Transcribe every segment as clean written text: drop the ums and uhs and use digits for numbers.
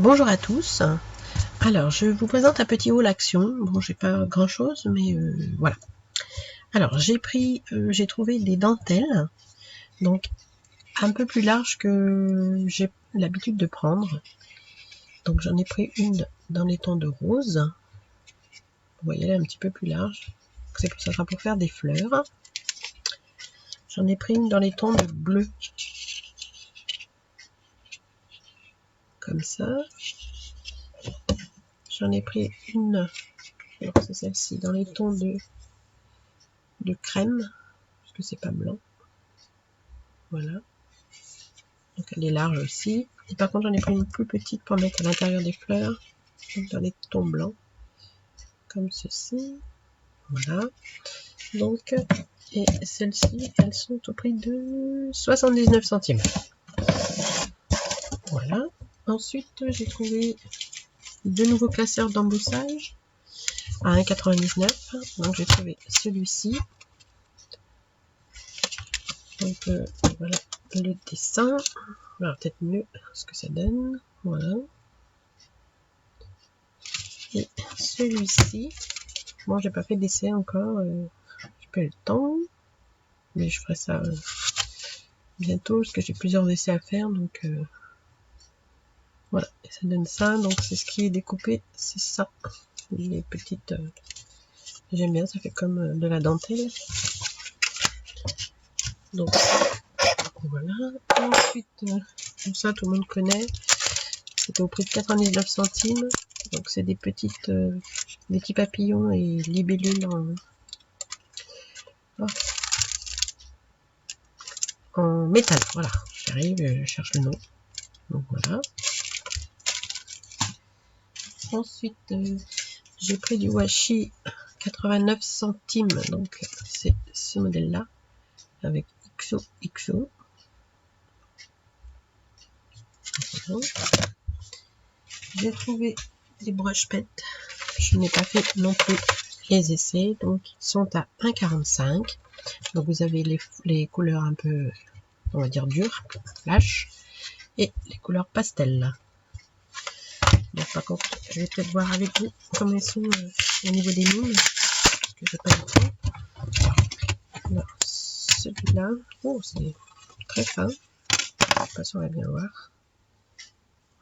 Bonjour à tous. Alors, je vous présente un petit haul action. Bon, j'ai pas grand chose, mais voilà. Alors, j'ai trouvé des dentelles, donc un peu plus larges que j'ai l'habitude de prendre. Donc, j'en ai pris une dans les tons de rose. Vous voyez, elle est un petit peu plus large. Ça sera pour faire des fleurs. J'en ai pris une dans les tons de bleu. Comme ça. J'en ai pris une, c'est celle-ci, dans les tons de crème, parce que c'est pas blanc. Voilà. Donc elle est large aussi. Et par contre, j'en ai pris une plus petite pour mettre à l'intérieur des fleurs, donc dans les tons blancs, comme ceci. Voilà. Donc, et celles-ci, elles sont au prix de 79 centimes. Voilà. Ensuite, j'ai trouvé deux nouveaux classeurs d'embossage à 1,99 €. Donc, j'ai trouvé celui-ci. Donc, voilà le dessin. Alors, peut-être mieux ce que ça donne. Voilà. Et celui-ci, bon, j'ai pas fait d'essai encore, j'ai pas eu le temps, mais je ferai ça bientôt parce que j'ai plusieurs essais à faire, donc voilà, et ça donne ça. Donc c'est ce qui est découpé, c'est ça, les petites, j'aime bien, ça fait comme de la dentelle. Donc voilà. Ensuite, comme ça tout le monde connaît, c'était au prix de 99 centimes. Donc c'est des petites, des petits papillons et libellules en métal. Voilà, j'arrive, je cherche le nom. Donc voilà. Ensuite, j'ai pris du washi 89 centimes. Donc c'est ce modèle-là avec XOXO. Voilà. J'ai trouvé des brush pets. Je n'ai pas fait non plus les essais, donc ils sont à 1,45 €. Donc vous avez les couleurs un peu, on va dire dures, flash, et les couleurs pastel. Donc par contre, je vais peut-être voir avec vous comment ils sont au niveau des mines, parce que j'ai pas du tout. Alors celui-là, oh c'est très fin. Je sais pas si on va bien voir.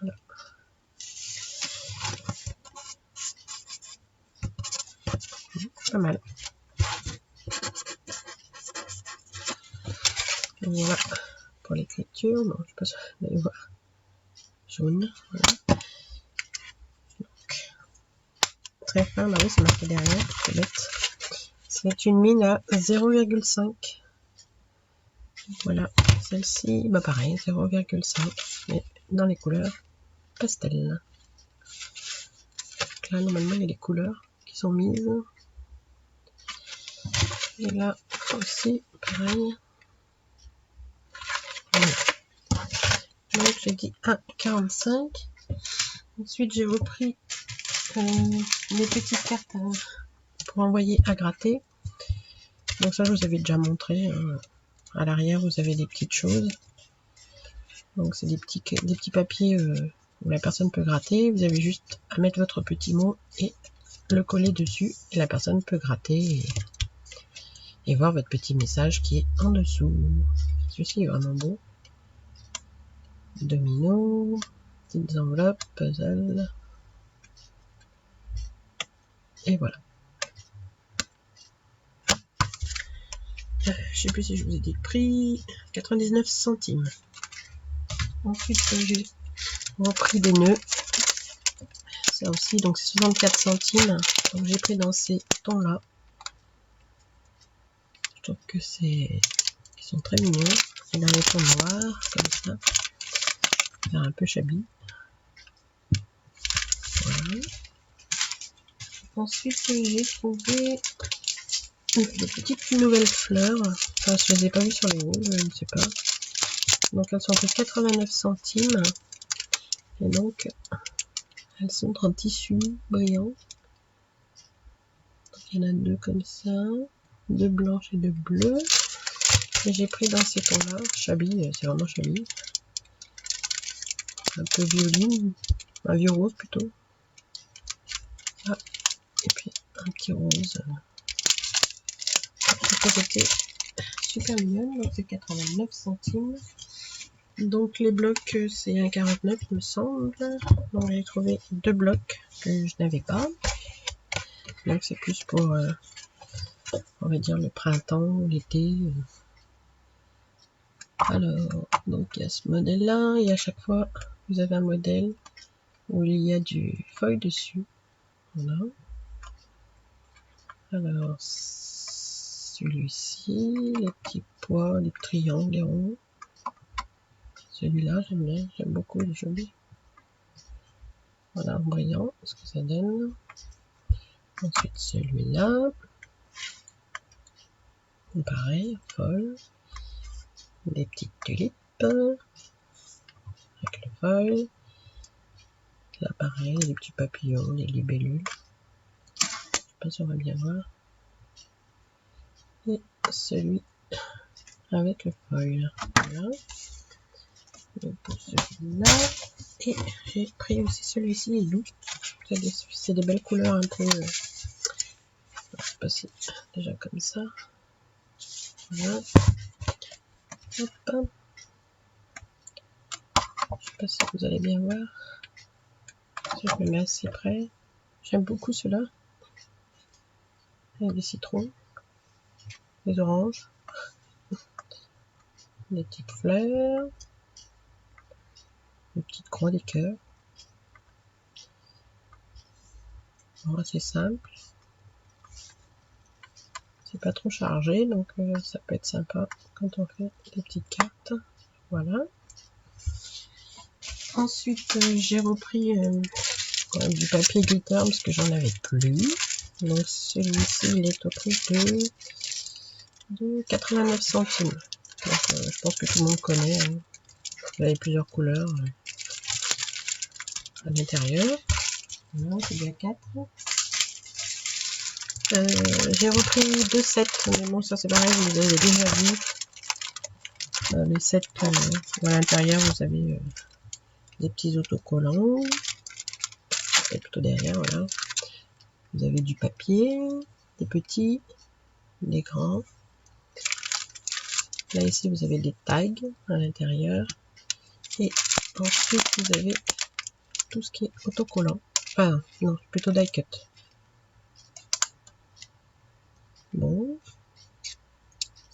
Voilà. Pas mal. Et voilà pour l'écriture. Bon, je sais pas si vous allez voir. Jaune. Voilà. Donc, très fin. Bah oui, c'est marqué derrière. C'est bête. C'est une mine à 0,5. Voilà. Celle-ci, bah pareil, 0,5. Mais dans les couleurs pastel. Donc là, normalement, il y a les couleurs qui sont mises. Et là aussi, pareil. Voilà. Donc j'ai dit 1,45. Ensuite j'ai repris les petites cartes pour envoyer à gratter. Donc ça je vous avais déjà montré. À l'arrière vous avez des petites choses. Donc c'est des petits papiers où la personne peut gratter. Vous avez juste à mettre votre petit mot et le coller dessus. Et la personne peut gratter et voir votre petit message qui est en dessous. Celui-ci est vraiment beau. Domino, petites enveloppes, puzzle. Et voilà. Je sais plus si je vous ai dit le prix. 99 centimes. Ensuite, j'ai repris des nœuds. Ça aussi, donc c'est 64 centimes. Donc j'ai pris dans ces tons-là. Je trouve que ils sont très mignons. Et dans les tons noirs, comme ça. Faire un peu shabby. Voilà. Ensuite, j'ai trouvé des petites nouvelles fleurs. Enfin, je les ai pas vues sur les hauts, je ne sais pas. Donc elles sont à 89 centimes. Et donc, elles sont en tissu brillant. Donc, il y en a deux comme ça. Deux blanches et deux bleues. Et j'ai pris dans ces tons-là. Shabby, c'est vraiment shabby. Un peu violine. un vieux rose plutôt. Ah, et puis un petit rose. C'était super mignon, donc c'est 89 centimes. Donc les blocs c'est 1,49 il me semble. Donc j'ai trouvé 2 blocs que je n'avais pas. Donc c'est plus pour on va dire le printemps, l'été. Alors, donc il y a ce modèle là, et à chaque fois vous avez un modèle où il y a du feuille dessus. Voilà. Alors celui-ci, les petits pois, les triangles, les ronds. Celui-là j'aime bien, j'aime beaucoup, il est joli. Voilà, brillant, ce que ça donne. Ensuite celui-là. Pareil, folle. Des petites tulipes. Avec le foil. Là pareil, des petits papillons, des libellules. Je sais pas si on va bien voir. Et celui avec le foil. Voilà. Donc pour celui-là. Et j'ai pris aussi celui-ci, il est doux. C'est des belles couleurs un peu. Je sais pas si déjà comme ça. Voilà. Hop. Je sais pas si vous allez bien voir. Si je me mets assez près. J'aime beaucoup ceux-là. Avec des citrons, des oranges, des petites fleurs, des petites croix, des cœurs. Bon, c'est simple. C'est pas trop chargé, donc ça peut être sympa quand on fait des petites cartes. Voilà. Ensuite, j'ai repris du papier glitter parce que j'en avais plus. Donc celui-ci, il est au prix de 89 centimes. Donc je pense que tout le monde connaît. Hein. Vous avez plusieurs couleurs à l'intérieur. Voilà, c'est bien 4. J'ai repris 2 sets, mais bon ça c'est pareil, vous avez déjà vu. Les sets où à l'intérieur vous avez des petits autocollants. Et plutôt derrière, voilà. Vous avez du papier, des petits, des grands. Là ici vous avez des tags à l'intérieur. Et ensuite vous avez tout ce qui est autocollant. Enfin non, plutôt die cut. Bon,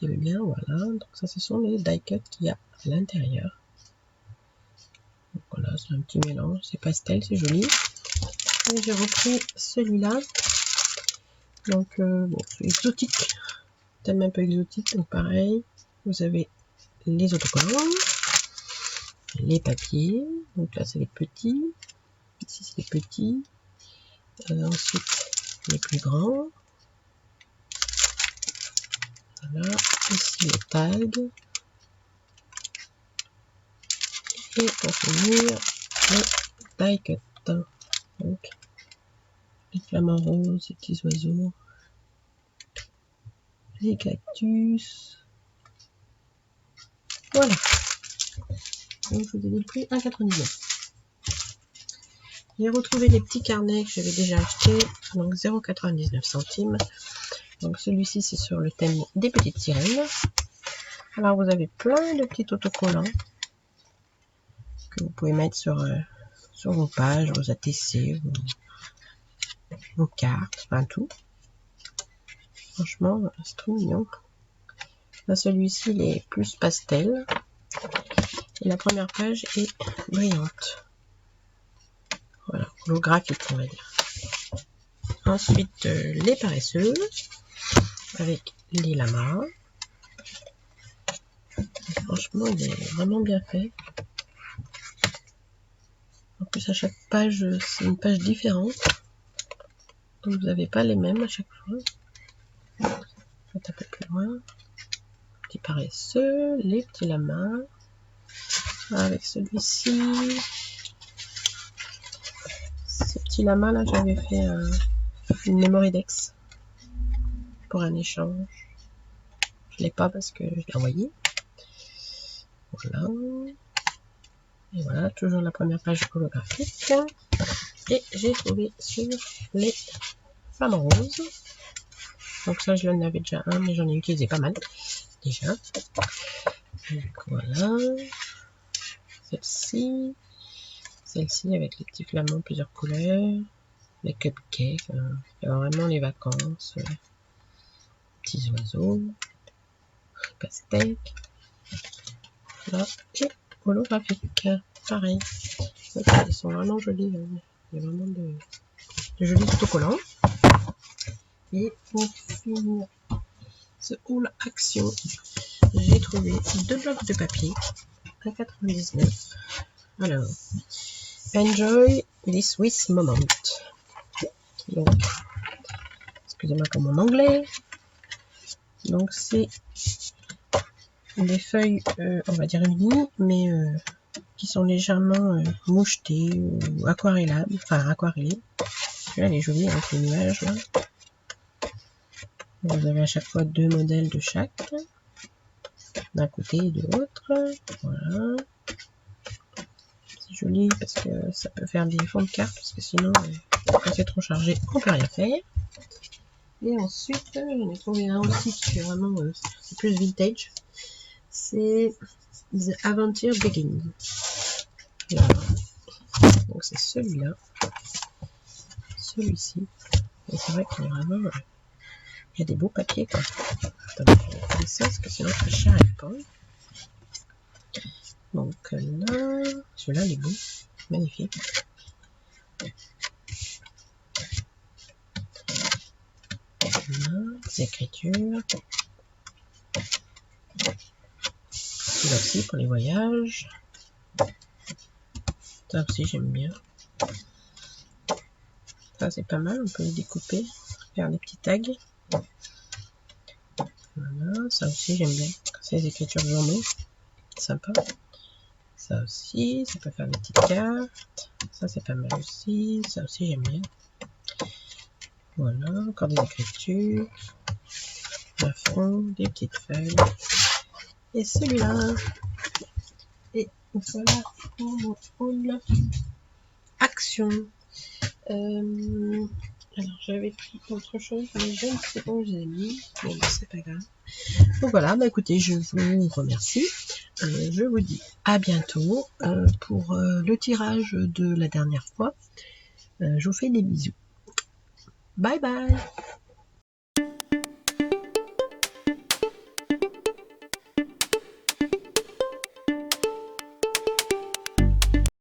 vous avez bien, voilà. Donc ça ce sont les die cut qu'il y a à l'intérieur. Donc voilà, c'est un petit mélange, c'est pastel, c'est joli. Et j'ai repris celui-là. Donc bon, c'est exotique. Thème un peu exotique, donc pareil. Vous avez les autocollants, les papiers. Donc là c'est les petits. Ici c'est les petits. Ensuite les plus grands. Voilà. Ici les tags. Et pour finir, le die cut. Donc les flamants roses, les petits oiseaux, les cactus. Voilà. Donc je vous ai dit le prix 1,99. J'ai retrouvé les petits carnets que j'avais déjà achetés, donc 0,99 centimes. Donc celui-ci c'est sur le thème des petites sirènes. Alors vous avez plein de petits autocollants que vous pouvez mettre sur vos pages, vos ATC, vos cartes, enfin tout. Franchement, c'est trop mignon. Là celui-ci il est plus pastel. Et la première page est brillante. Voilà, holographique on va dire. Ensuite les paresseux avec les lamas. Franchement il est vraiment bien fait. En plus à chaque page c'est une page différente. Donc vous n'avez pas les mêmes à chaque fois. Un peu plus loin. Petits paresseux, les petits lamas. Avec celui-ci. Ces petits lamas là j'avais fait une Mémoridex pour un échange. Je l'ai pas parce que je l'ai envoyé. Voilà. Et voilà, toujours la première page holographique. Et j'ai trouvé sur les femmes roses. Donc ça, je l'en avais déjà un, mais j'en ai utilisé pas mal déjà. Donc voilà. Celle-ci avec les petits flamants plusieurs couleurs, les cupcakes, il y a vraiment les vacances, petits oiseaux, pastèques, là, et holographique, pareil. Donc, ils sont vraiment jolis, il y a vraiment de jolis autocollants. Et pour finir ce haul action, j'ai trouvé 2 blocs de papier à 99. Alors, enjoy this Swiss moment. Donc, excusez-moi pour mon anglais. Donc, c'est des feuilles, on va dire unies, mais qui sont légèrement mouchetées ou aquarellables, enfin aquarellées. Là, elle est jolie avec les nuages. Là. Vous avez à chaque fois 2 modèles de chaque, d'un côté et de l'autre. Voilà. C'est joli parce que ça peut faire des fonds de cartes, parce que sinon, quand c'est trop chargé, on peut rien faire. Et ensuite, j'en ai trouvé un aussi qui est vraiment c'est plus vintage. C'est The Adventure Begin. Donc c'est celui-là. Celui-ci. Et c'est vrai qu'il y a vraiment... il y a des beaux papiers quoi. Attendez, je vais faire ça parce que sinon je cher à l'épaule. Donc là, celui-là il est beau. Magnifique. Là, des écritures. Celui-là aussi pour les voyages. Ça aussi j'aime bien. Ça c'est pas mal, on peut le découper, faire des petits tags. Voilà, ça aussi j'aime bien. C'est les écritures journaux, sympa. Ça aussi, ça peut faire des petites cartes. Ça c'est pas mal aussi, ça aussi j'aime bien. Voilà, encore des écritures. Un fond, des petites feuilles. Et celui-là. Et voilà pour mon haul action. Alors j'avais pris autre chose, mais je ne sais pas où j'ai mis, mais c'est pas grave. Donc voilà, bah écoutez, je vous remercie. Je vous dis à bientôt pour le tirage de la dernière fois. Je vous fais des bisous. Bye bye.